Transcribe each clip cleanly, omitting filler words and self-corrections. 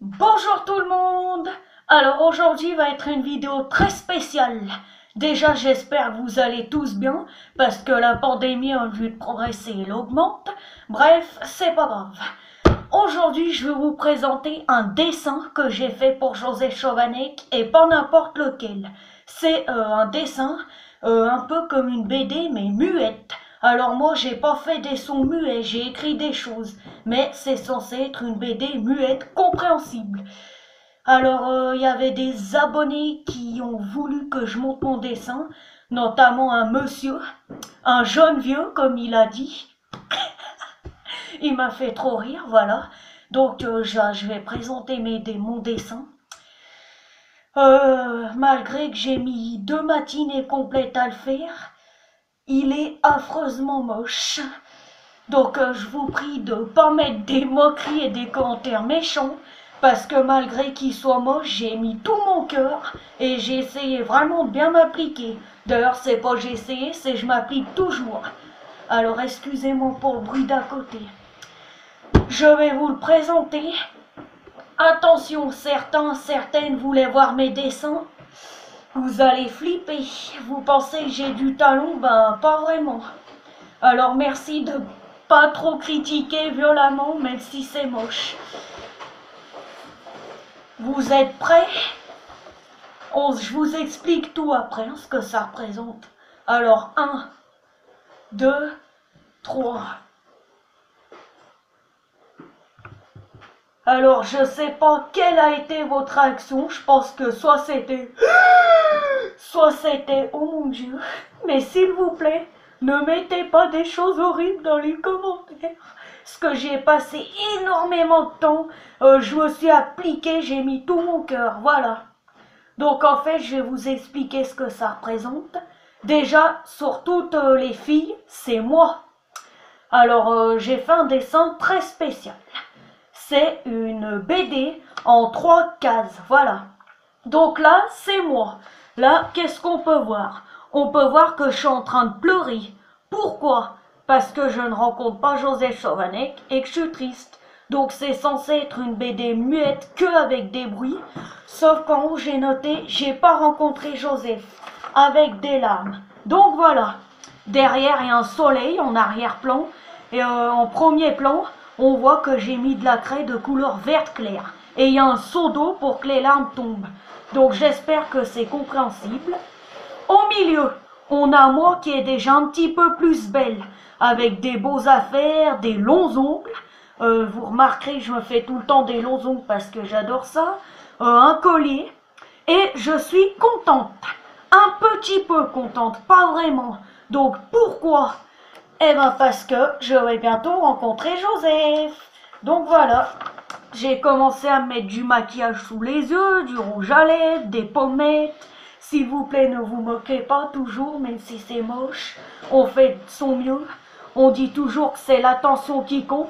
Bonjour tout le monde. Alors aujourd'hui va être une vidéo très spéciale. Déjà j'espère que vous allez tous bien parce que la pandémie au lieu de progresser elle augmente. Bref, c'est pas grave. Aujourd'hui je vais vous présenter un dessin que j'ai fait pour Joseph Chovanec et pas n'importe lequel. C'est un dessin un peu comme une BD mais muette. Alors moi j'ai pas fait des sons muets, j'ai écrit des choses, mais c'est censé être une BD muette compréhensible. Alors il y avait des abonnés qui ont voulu que je monte mon dessin, notamment un monsieur, un jeune vieux comme il a dit. Il m'a fait trop rire, voilà. Donc je vais présenter mon dessin. Malgré que j'ai mis 2 matinées complètes à le faire, il est affreusement moche. Donc je vous prie de ne pas mettre des moqueries et des commentaires méchants, parce que malgré qu'il soit moche, j'ai mis tout mon cœur et j'ai essayé vraiment de bien m'appliquer. D'ailleurs, c'est pas j'ai essayé, c'est je m'applique toujours. Alors excusez-moi pour le bruit d'à côté. Je vais vous le présenter. Attention, certaines voulaient voir mes dessins. Vous allez flipper. Vous pensez que j'ai du talent? Ben, pas vraiment. Alors merci de pas trop critiquer violemment, même si c'est moche. Vous êtes prêts? Je vous explique tout après, ce que ça représente. Alors, 1, 2, 3. Alors, je sais pas quelle a été votre réaction. Je pense que soit c'était oh mon Dieu. Mais s'il vous plaît, ne mettez pas des choses horribles dans les commentaires. Parce que j'ai passé énormément de temps. Je me suis appliqué, j'ai mis tout mon cœur. Voilà. Donc en fait, je vais vous expliquer ce que ça représente. Déjà, sur toutes les filles, c'est moi. Alors, j'ai fait un dessin très spécial. C'est une BD en 3 cases, voilà. Donc là, c'est moi. Là, qu'est-ce qu'on peut voir? On peut voir que je suis en train de pleurer. Pourquoi? Parce que je ne rencontre pas Joseph Chovanec et que je suis triste. Donc c'est censé être une BD muette que avec des bruits. Sauf qu'en haut, j'ai noté, j'ai pas rencontré Joseph avec des larmes. Donc voilà. Derrière, il y a un soleil en arrière-plan. Et en premier plan, on voit que j'ai mis de la craie de couleur verte clair. Et il y a un seau d'eau pour que les larmes tombent. Donc j'espère que c'est compréhensible. Au milieu, on a moi qui est déjà un petit peu plus belle, avec des beaux affaires, des longs ongles. Vous remarquerez, je me fais tout le temps des longs ongles parce que j'adore ça. Un collier. Et je suis contente. Un petit peu contente, pas vraiment. Donc pourquoi? Eh bien parce que je vais bientôt rencontrer Joseph. Donc voilà. J'ai commencé à mettre du maquillage sous les yeux, du rouge à lèvres, des pommettes. S'il vous plaît, ne vous moquez pas toujours, même si c'est moche. On fait de son mieux. On dit toujours que c'est l'attention qui compte.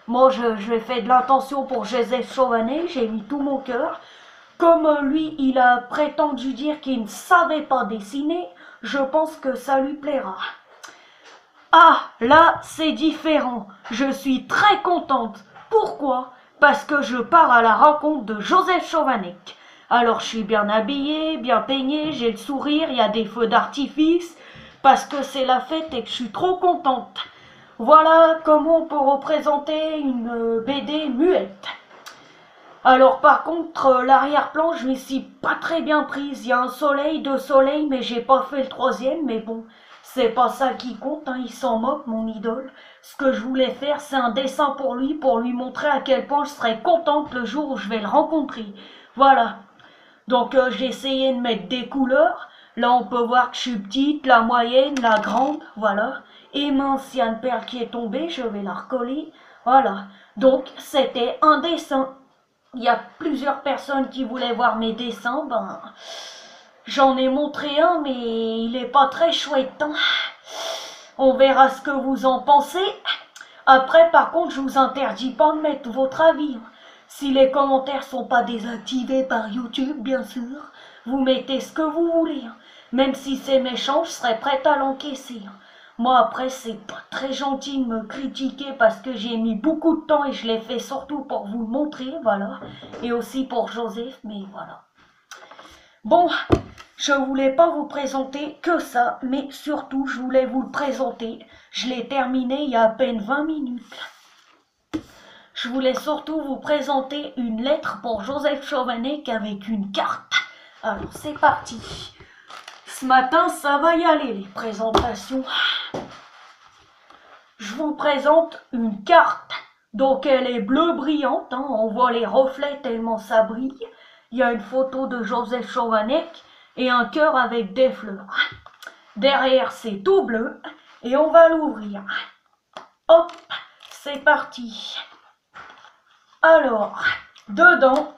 Moi, je fait de l'intention pour Joseph Chovanec, j'ai mis tout mon cœur. Comme lui, il a prétendu dire qu'il ne savait pas dessiner, je pense que ça lui plaira. Ah, là, c'est différent. Je suis très contente. Pourquoi? Parce que je pars à la rencontre de Joseph Chovanec. Alors je suis bien habillée, bien peignée, j'ai le sourire, il y a des feux d'artifice, parce que c'est la fête et que je suis trop contente. Voilà comment on peut représenter une BD muette. Alors par contre, l'arrière-plan, je m'y suis pas très bien prise. Il y a un soleil, 2 soleils, mais j'ai pas fait le troisième, mais bon, c'est pas ça qui compte, hein, il s'en moque, mon idole. Ce que je voulais faire, c'est un dessin pour lui montrer à quel point je serais contente le jour où je vais le rencontrer. Voilà. Donc j'ai essayé de mettre des couleurs. Là, on peut voir que je suis petite, la moyenne, la grande, voilà. Et mince, il y a une perle qui est tombée, je vais la recoller. Voilà. Donc, c'était un dessin. Il y a plusieurs personnes qui voulaient voir mes dessins, ben... J'en ai montré un, mais il est pas très chouette, hein. On verra ce que vous en pensez. Après, par contre, je vous interdis pas de mettre votre avis. Si les commentaires sont pas désactivés par YouTube, bien sûr, vous mettez ce que vous voulez. Même si c'est méchant, je serai prête à l'encaisser. Moi après c'est pas très gentil de me critiquer parce que j'ai mis beaucoup de temps et je l'ai fait surtout pour vous le montrer, voilà. Et aussi pour Joseph, mais voilà. Bon, je voulais pas vous présenter que ça, mais surtout je voulais vous le présenter. Je l'ai terminé il y a à peine 20 minutes. Je voulais surtout vous présenter une lettre pour Joseph Chovanec avec une carte. Alors c'est parti. Ce matin ça va y aller les présentations. Je vous présente une carte. Donc elle est bleue brillante, hein. On voit les reflets tellement ça brille. Il y a une photo de Joseph Chovanec et un cœur avec des fleurs. Derrière c'est tout bleu et on va l'ouvrir. Hop, c'est parti. Alors, dedans,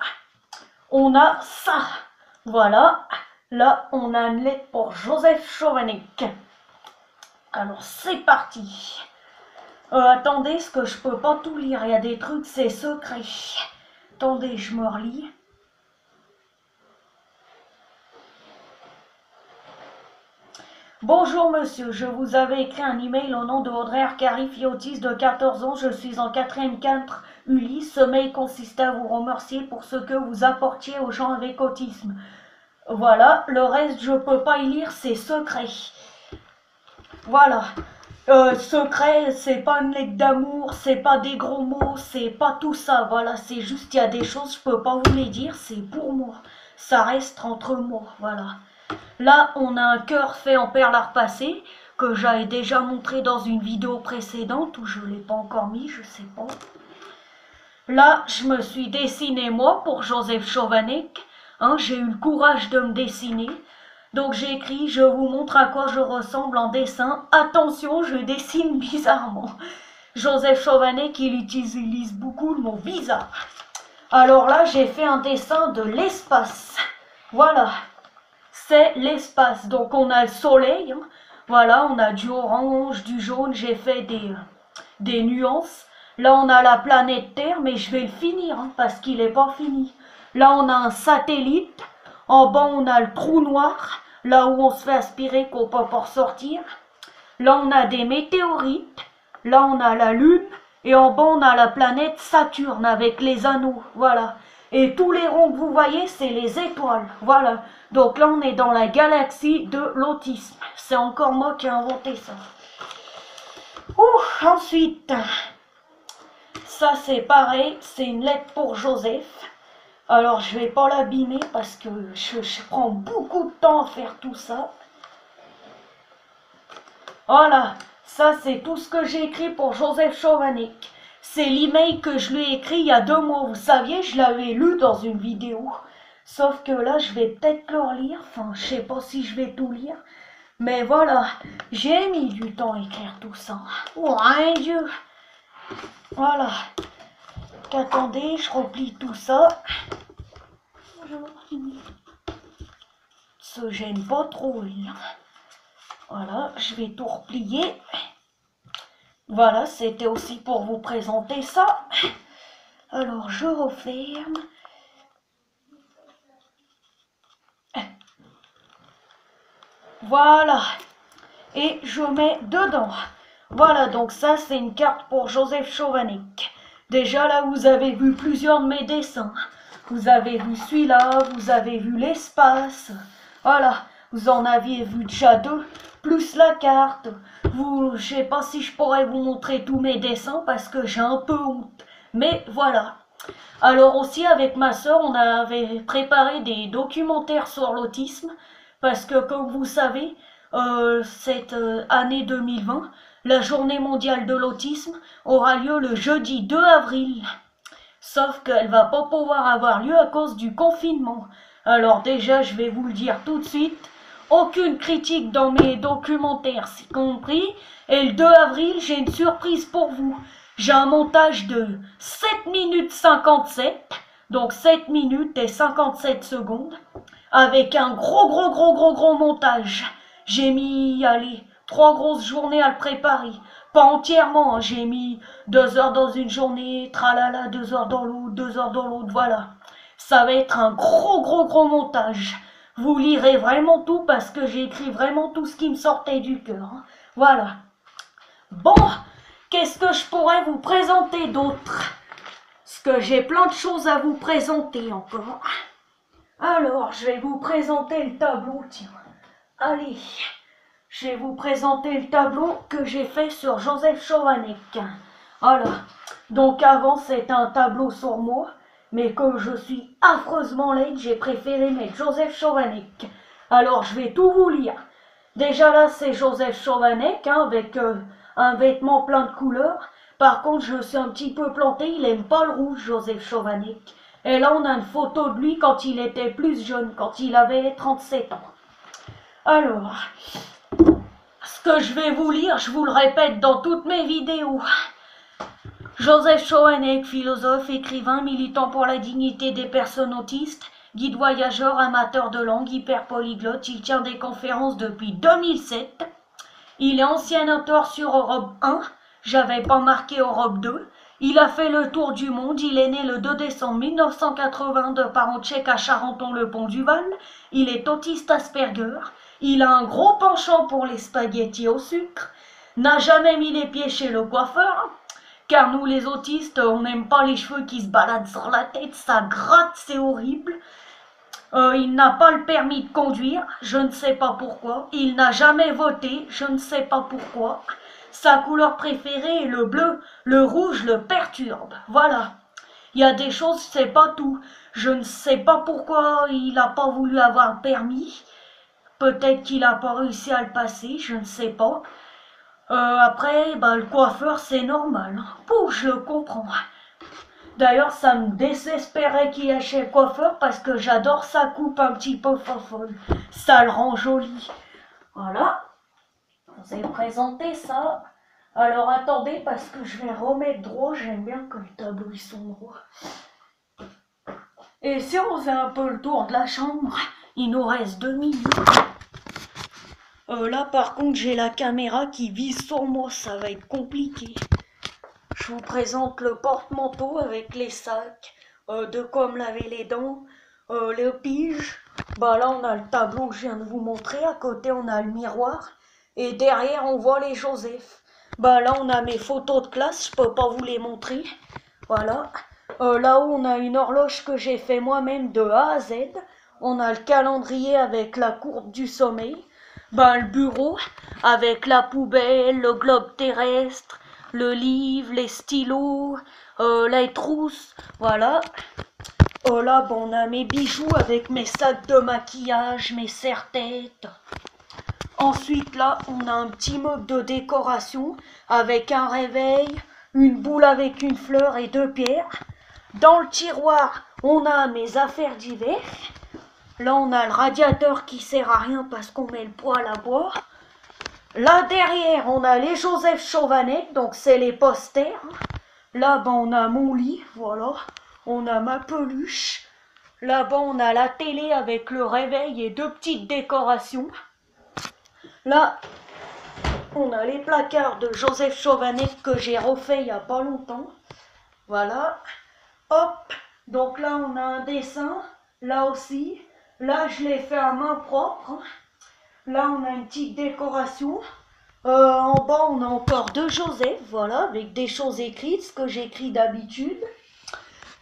on a ça. Voilà, là on a une lettre pour Joseph Chovanec. Alors c'est parti. Attendez, ce que je peux pas tout lire, il y a des trucs, c'est secret. Attendez, je me relis. Bonjour monsieur, je vous avais écrit un email au nom de Audrey Arcari, autiste de 14 ans. Je suis en 4e 4 Ulysse. Ce mail consistait à vous remercier pour ce que vous apportiez aux gens avec autisme. Voilà, le reste je peux pas y lire, c'est secret. Voilà. Secret, c'est pas une lettre d'amour, c'est pas des gros mots, c'est pas tout ça. Voilà, c'est juste, il y a des choses, je peux pas vous les dire, c'est pour moi. Ça reste entre moi, voilà. Là, on a un cœur fait en perles à repasser, que j'avais déjà montré dans une vidéo précédente, où je l'ai pas encore mis, je sais pas. Là, je me suis dessiné moi pour Joseph Chovanec. Hein, j'ai eu le courage de me dessiner. Donc j'ai écrit, je vous montre à quoi je ressemble en dessin. Attention, je dessine bizarrement. Joseph Chovanec, il utilise beaucoup le mot bizarre. Alors là, j'ai fait un dessin de l'espace. Voilà, c'est l'espace. Donc on a le soleil. Hein. Voilà, on a du orange, du jaune. J'ai fait des nuances. Là, on a la planète Terre, mais je vais le finir hein, parce qu'il n'est pas fini. Là, on a un satellite. En bas, on a le trou noir, là où on se fait aspirer qu'on peut pas ressortir. Là, on a des météorites. Là, on a la Lune. Et en bas, on a la planète Saturne avec les anneaux. Voilà. Et tous les ronds que vous voyez, c'est les étoiles. Voilà. Donc là, on est dans la galaxie de l'autisme. C'est encore moi qui ai inventé ça. Ouh, ensuite, ça c'est pareil. C'est une lettre pour Joseph. Alors, je vais pas l'abîmer parce que je prends beaucoup de temps à faire tout ça. Voilà, ça c'est tout ce que j'ai écrit pour Joseph Chovanec. C'est l'email que je lui ai écrit il y a 2 mois. Vous saviez, je l'avais lu dans une vidéo. Sauf que là, je vais peut-être le relire. Enfin, je sais pas si je vais tout lire. Mais voilà, j'ai mis du temps à écrire tout ça. Oh, un Dieu. Voilà. Attendez, je replie tout ça. Se gêne pas trop là. Voilà, je vais tout replier. Voilà, c'était aussi pour vous présenter ça. Alors je referme. Voilà. Et je mets dedans. Voilà, donc ça c'est une carte pour Joseph Chovanec. Déjà là vous avez vu plusieurs de mes dessins. Vous avez vu celui-là, vous avez vu l'espace. Voilà, vous en aviez vu déjà 2, plus la carte. Je sais pas si je pourrais vous montrer tous mes dessins parce que j'ai un peu honte. Mais voilà. Alors aussi avec ma soeur, on avait préparé des documentaires sur l'autisme. Parce que comme vous savez, cette année 2020, la journée mondiale de l'autisme aura lieu le jeudi 2 avril. Sauf qu'elle va pas pouvoir avoir lieu à cause du confinement. Alors déjà, je vais vous le dire tout de suite, aucune critique dans mes documentaires, c'est compris. Et le 2 avril, j'ai une surprise pour vous. J'ai un montage de 7 minutes 57, donc 7 minutes et 57 secondes, avec un gros montage. J'ai mis, allez, 3 grosses journées à le préparer. Pas entièrement, hein. J'ai mis 2 heures dans une journée, tralala, 2 heures dans l'autre, 2 heures dans l'autre, voilà. Ça va être un gros montage. Vous lirez vraiment tout parce que j'ai écrit vraiment tout ce qui me sortait du cœur. Hein. Voilà. Bon, qu'est-ce que je pourrais vous présenter d'autre? Parce que j'ai plein de choses à vous présenter encore. Alors, je vais vous présenter le tableau, tiens. Allez, je vais vous présenter le tableau que j'ai fait sur Joseph Chovanec. Voilà. Donc avant, c'était un tableau sur moi. Mais comme je suis affreusement laide, j'ai préféré mettre Joseph Chovanec. Alors, je vais tout vous lire. Déjà là, c'est Joseph Chovanec, avec un vêtement plein de couleurs. Par contre, je me suis un petit peu planté, il aime pas le rouge, Joseph Chovanec. Et là, on a une photo de lui quand il était plus jeune, quand il avait 37 ans. Alors, ce que je vais vous lire, je vous le répète dans toutes mes vidéos. Joseph Chovanec, philosophe, écrivain, militant pour la dignité des personnes autistes, guide voyageur, amateur de langue, hyper polyglotte, il tient des conférences depuis 2007. Il est ancien auteur sur Europe 1, j'avais pas marqué Europe 2. Il a fait le tour du monde, il est né le 2 décembre 1980 de parents tchèques à Charenton-le-Pont-du-Val. Il est autiste Asperger. Il a un gros penchant pour les spaghettis au sucre. N'a jamais mis les pieds chez le coiffeur. Car nous les autistes, on n'aime pas les cheveux qui se baladent sur la tête, ça gratte, c'est horrible. Il n'a pas le permis de conduire, je ne sais pas pourquoi. Il n'a jamais voté, je ne sais pas pourquoi. Sa couleur préférée est le bleu, le rouge le perturbe. Voilà. Il y a des choses, c'est pas tout. Je ne sais pas pourquoi il n'a pas voulu avoir le permis. Peut-être qu'il n'a pas réussi à le passer, je ne sais pas. Après, le coiffeur, c'est normal. Je le comprends. D'ailleurs, ça me désespérait qu'il aille chez le coiffeur parce que j'adore sa coupe un petit peu fofolle. Ça le rend joli. Voilà. Je vous ai présenté ça. Alors attendez parce que je vais remettre droit. J'aime bien que le tableau ils sont droits. Et si on faisait un peu le tour de la chambre, il nous reste 2 minutes. Là par contre j'ai la caméra qui vise sur moi, ça va être compliqué. Je vous présente le porte-manteau avec les sacs, de quoi me laver les dents, le pige. Là on a le tableau que je viens de vous montrer, à côté on a le miroir. Et derrière on voit les Joseph. Là on a mes photos de classe, je peux pas vous les montrer. Voilà. Là-haut on a une horloge que j'ai fait moi-même de A à Z. On a le calendrier avec la courbe du sommeil. Le bureau avec la poubelle, le globe terrestre, le livre, les stylos, les trousses, voilà. Là, on a mes bijoux avec mes sacs de maquillage, mes serre-têtes. Ensuite, là, on a un petit meuble de décoration avec un réveil, une boule avec une fleur et 2 pierres. Dans le tiroir, on a mes affaires d'hiver. Là, on a le radiateur qui sert à rien parce qu'on met le poêle à bois. Là, derrière, on a les Joseph Chovanec, donc c'est les posters. Là-bas, on a mon lit, voilà. On a ma peluche. Là-bas, on a la télé avec le réveil et 2 petites décorations. Là, on a les placards de Joseph Chovanec que j'ai refait il n'y a pas longtemps. Voilà. Hop. Donc là, on a un dessin. Là aussi. Là, je l'ai fait à main propre. Là, on a une petite décoration. En bas, on a encore 2 Joseph, voilà, avec des choses écrites, ce que j'écris d'habitude.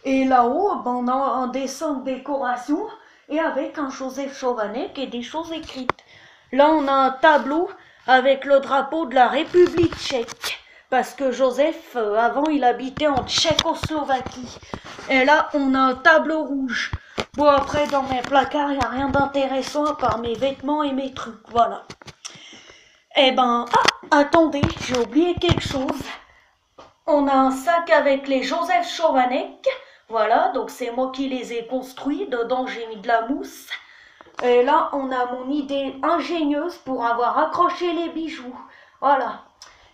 Et là-haut, on a un dessin de décoration et avec un Joseph Chovanec et des choses écrites. Là, on a un tableau avec le drapeau de la République tchèque. Parce que Joseph, avant, il habitait en Tchécoslovaquie. Et là, on a un tableau rouge. Bon, après, dans mes placards, il n'y a rien d'intéressant à part mes vêtements et mes trucs, voilà. Attendez, j'ai oublié quelque chose. On a un sac avec les Joseph Chovanec. Voilà, donc c'est moi qui les ai construits. Dedans, j'ai mis de la mousse. Et là, on a mon idée ingénieuse pour avoir accroché les bijoux. Voilà.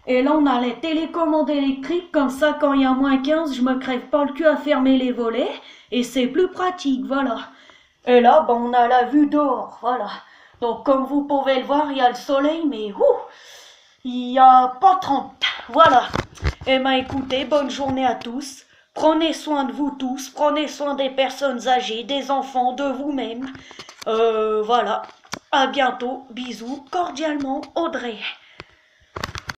Et là, on a les télécommandes électriques. Comme ça, quand il y a moins 15, je me crève pas le cul à fermer les volets. Et c'est plus pratique, voilà. Et là, on a la vue dehors, voilà. Donc, comme vous pouvez le voir, il y a le soleil, mais il n'y a pas 30. Voilà. Écoutez, bonne journée à tous. Prenez soin de vous tous. Prenez soin des personnes âgées, des enfants, de vous-même. Voilà. À bientôt. Bisous. Cordialement, Audrey.